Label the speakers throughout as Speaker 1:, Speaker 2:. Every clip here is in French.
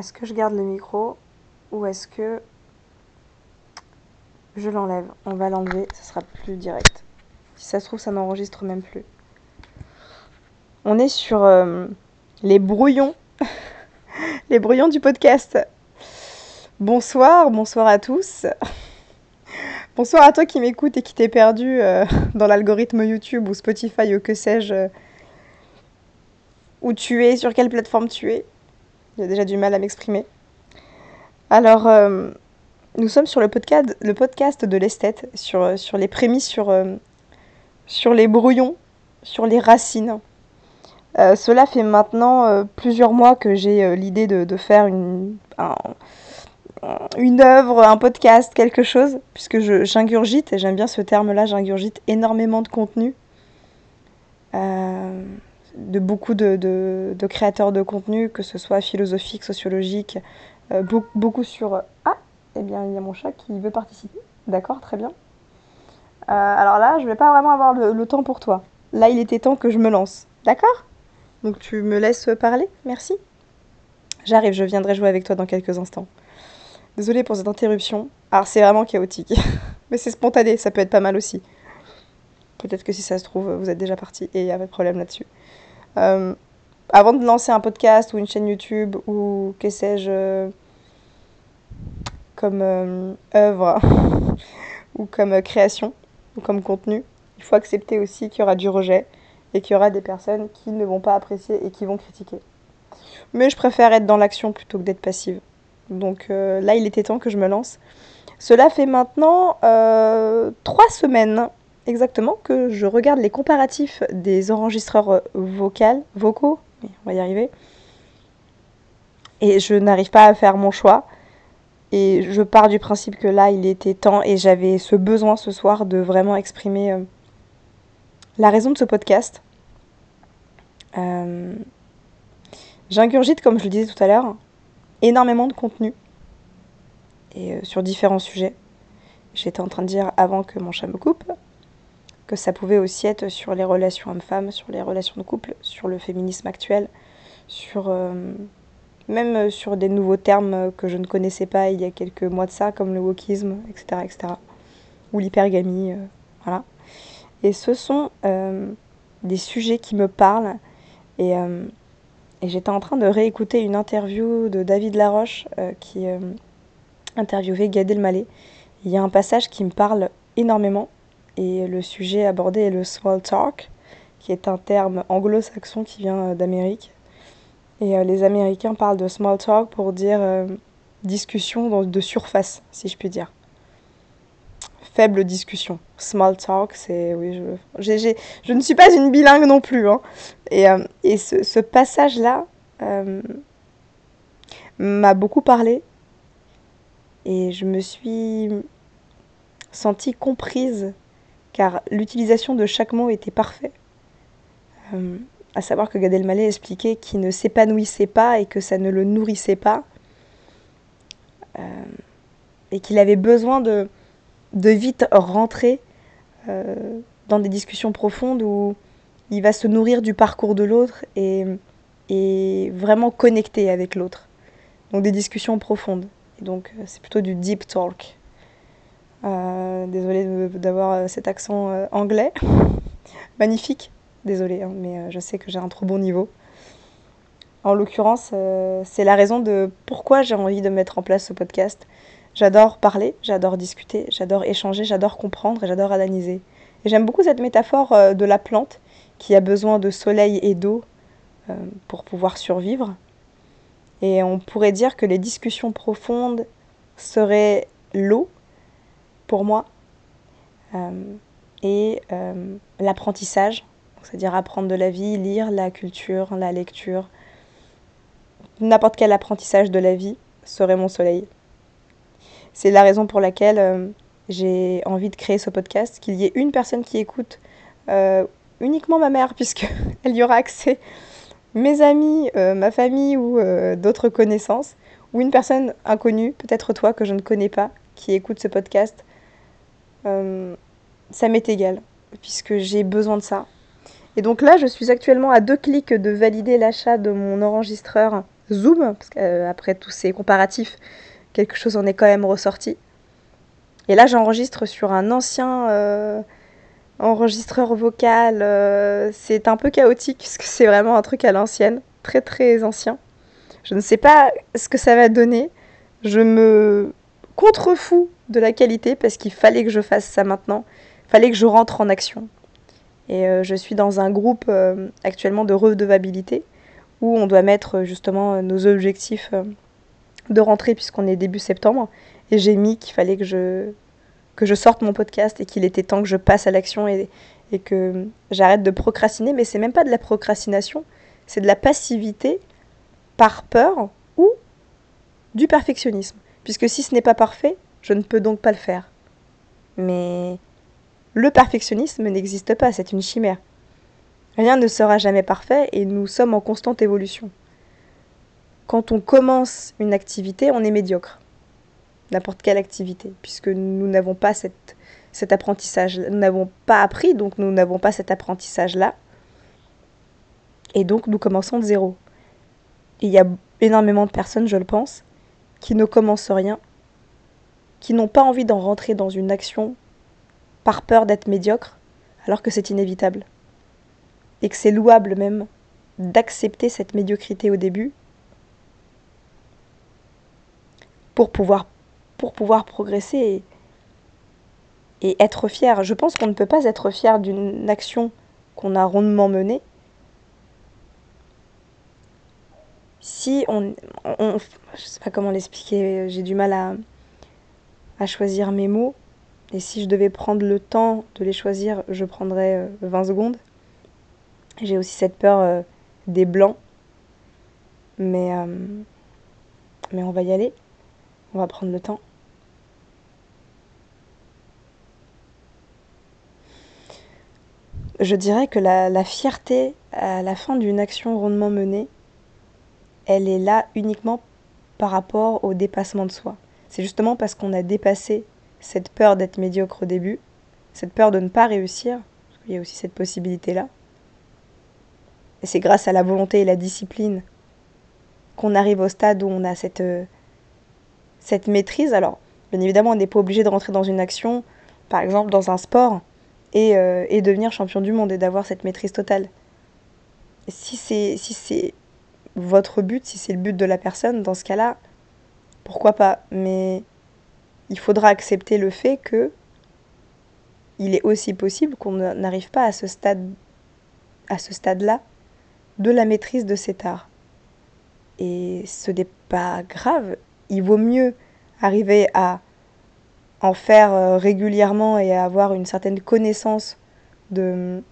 Speaker 1: Est-ce que je garde le micro ou est-ce que je l'enlève? On va l'enlever, ça sera plus direct. Si ça se trouve, ça n'enregistre même plus. On est sur les brouillons, les brouillons du podcast. Bonsoir, bonsoir à tous. Bonsoir à toi qui m'écoutes et qui t'es perdu dans l'algorithme YouTube ou Spotify ou que sais-je. Où tu es, sur quelle plateforme tu es. J'ai déjà du mal à m'exprimer. Alors, nous sommes sur le podcast de l'esthète, sur les prémices, sur les brouillons, sur les racines. Cela fait maintenant plusieurs mois que j'ai l'idée de faire une œuvre, un podcast, quelque chose, puisque j'ingurgite, et j'aime bien ce terme-là, j'ingurgite énormément de contenu, de beaucoup de créateurs de contenu, que ce soit philosophique, sociologique, beaucoup sur... Ah, eh bien, il y a mon chat qui veut participer. D'accord, très bien. Alors là, je vais pas vraiment avoir le temps pour toi. Là, il était temps que je me lance. D'accord ? Donc tu me laisses parler ? Merci. J'arrive, je viendrai jouer avec toi dans quelques instants. Désolée pour cette interruption. Alors c'est vraiment chaotique. Mais c'est spontané, ça peut être pas mal aussi. Peut-être que si ça se trouve, vous êtes déjà parti et il n'y a pas de problème là-dessus. Avant de lancer un podcast ou une chaîne YouTube ou que sais-je, comme œuvre ou comme création ou comme contenu, il faut accepter aussi qu'il y aura du rejet et qu'il y aura des personnes qui ne vont pas apprécier et qui vont critiquer. Mais je préfère être dans l'action plutôt que d'être passive. Donc là, il était temps que je me lance. Cela fait maintenant 3 semaines exactement que je regarde les comparatifs des enregistreurs vocaux, on va y arriver, et je n'arrive pas à faire mon choix. Et je pars du principe que là, il était temps et j'avais ce besoin ce soir de vraiment exprimer la raison de ce podcast. J'ingurgite, comme je le disais tout à l'heure, énormément de contenu et sur différents sujets. J'étais en train de dire avant que mon chat me coupe que ça pouvait aussi être sur les relations hommes-femmes, sur les relations de couple, sur le féminisme actuel, sur même sur des nouveaux termes que je ne connaissais pas il y a quelques mois de ça, comme le wokisme, etc., etc., ou l'hypergamie, voilà. Et ce sont des sujets qui me parlent et j'étais en train de réécouter une interview de David Laroche qui interviewait Gad Elmaleh. Il y a un passage qui me parle énormément et le sujet abordé est le small talk, qui est un terme anglo-saxon qui vient d'Amérique. Et les Américains parlent de small talk pour dire discussion de surface, si je puis dire. Faible discussion. Small talk, c'est... Oui, je ne suis pas une bilingue non plus. Hein. Et ce passage-là m'a beaucoup parlé. Et je me suis sentie comprise, car l'utilisation de chaque mot était parfaite. À savoir que Gad Elmaleh expliquait qu'il ne s'épanouissait pas et que ça ne le nourrissait pas. Et qu'il avait besoin de vite rentrer dans des discussions profondes où il va se nourrir du parcours de l'autre et vraiment connecter avec l'autre. Donc des discussions profondes. Et donc c'est plutôt du deep talk. Désolée d'avoir cet accent anglais. Magnifique. Désolée, hein, mais je sais que j'ai un trop bon niveau. En l'occurrence, c'est la raison de pourquoi j'ai envie de mettre en place ce podcast. J'adore parler, j'adore discuter, j'adore échanger, j'adore comprendre et j'adore analyser. Et j'aime beaucoup cette métaphore de la plante qui a besoin de soleil et d'eau pour pouvoir survivre. Et on pourrait dire que les discussions profondes seraient l'eau pour moi et l'apprentissage, c'est-à-dire apprendre de la vie, lire la culture, la lecture. N'importe quel apprentissage de la vie serait mon soleil. C'est la raison pour laquelle j'ai envie de créer ce podcast, qu'il y ait une personne qui écoute, uniquement ma mère, puisqu'elle y aura accès, mes amis, ma famille ou d'autres connaissances, ou une personne inconnue, peut-être toi que je ne connais pas, qui écoute ce podcast. Ça m'est égal, puisque j'ai besoin de ça. Et donc là, je suis actuellement à 2 clics de valider l'achat de mon enregistreur Zoom, parce qu'après tous ces comparatifs, quelque chose en est quand même ressorti. Et là, j'enregistre sur un ancien enregistreur vocal. C'est un peu chaotique, puisque c'est vraiment un truc à l'ancienne, très très ancien. Je ne sais pas ce que ça va donner. Je me contrefous de la qualité, parce qu'il fallait que je fasse ça maintenant. Il fallait que je rentre en action. Et je suis dans un groupe actuellement de redevabilité, où on doit mettre justement nos objectifs de rentrée, puisqu'on est début septembre. Et j'ai mis qu'il fallait que je sorte mon podcast et qu'il était temps que je passe à l'action et que j'arrête de procrastiner. Mais c'est même pas de la procrastination, c'est de la passivité par peur ou du perfectionnisme. Puisque si ce n'est pas parfait, je ne peux donc pas le faire. Mais le perfectionnisme n'existe pas, c'est une chimère. Rien ne sera jamais parfait et nous sommes en constante évolution. Quand on commence une activité, on est médiocre. N'importe quelle activité, puisque nous n'avons pas cet apprentissage. Nous n'avons pas appris, donc nous n'avons pas cet apprentissage-là. Et donc nous commençons de zéro. Et il y a énormément de personnes, je le pense, qui ne commencent rien, qui n'ont pas envie d'en rentrer dans une action par peur d'être médiocre, alors que c'est inévitable. Et que c'est louable même d'accepter cette médiocrité au début pour pouvoir progresser et être fier. Je pense qu'on ne peut pas être fier d'une action qu'on a rondement menée si je sais pas comment l'expliquer, j'ai du mal à choisir mes mots. Et si je devais prendre le temps de les choisir, je prendrais 20 secondes. J'ai aussi cette peur des blancs. Mais on va y aller. On va prendre le temps. Je dirais que la fierté à la fin d'une action rondement menée, elle est là uniquement par rapport au dépassement de soi. C'est justement parce qu'on a dépassé cette peur d'être médiocre au début, cette peur de ne pas réussir, parce qu'il y a aussi cette possibilité-là. Et c'est grâce à la volonté et la discipline qu'on arrive au stade où on a cette maîtrise. Alors, bien évidemment, on n'est pas obligé de rentrer dans une action, par exemple dans un sport, et devenir champion du monde et d'avoir cette maîtrise totale. Et si c'est votre but, si c'est le but de la personne, dans ce cas-là, pourquoi pas. Mais il faudra accepter le fait que il est aussi possible qu'on n'arrive pas à ce stade-là de la maîtrise de cet art. Et ce n'est pas grave. Il vaut mieux arriver à en faire régulièrement et à avoir une certaine connaissance de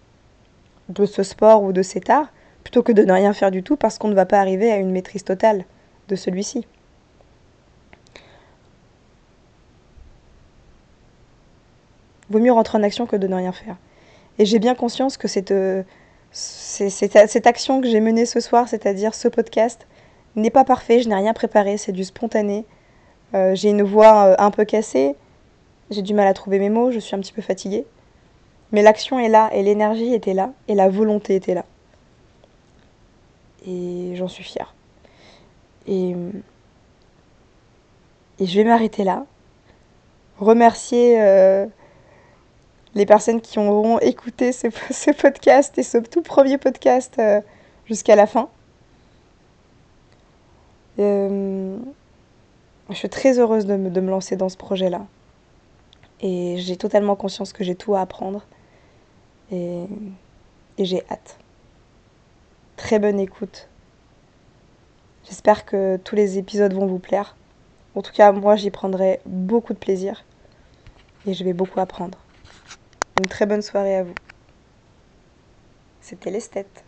Speaker 1: ce sport ou de cet art, plutôt que de ne rien faire du tout parce qu'on ne va pas arriver à une maîtrise totale de celui-ci. Vaut mieux rentrer en action que de ne rien faire. Et j'ai bien conscience que cette action que j'ai menée ce soir, c'est-à-dire ce podcast, n'est pas parfait, je n'ai rien préparé, c'est du spontané. J'ai une voix un peu cassée, j'ai du mal à trouver mes mots, je suis un petit peu fatiguée. Mais l'action est là, et l'énergie était là, et la volonté était là. Et j'en suis fière. Et je vais m'arrêter là. Remercier les personnes qui auront écouté ce podcast et ce tout premier podcast jusqu'à la fin. Je suis très heureuse de me lancer dans ce projet-là. Et j'ai totalement conscience que j'ai tout à apprendre. Et j'ai hâte. Très bonne écoute. J'espère que tous les épisodes vont vous plaire. En tout cas, moi, j'y prendrai beaucoup de plaisir. Et je vais beaucoup apprendre. Une très bonne soirée à vous. C'était l'esthète.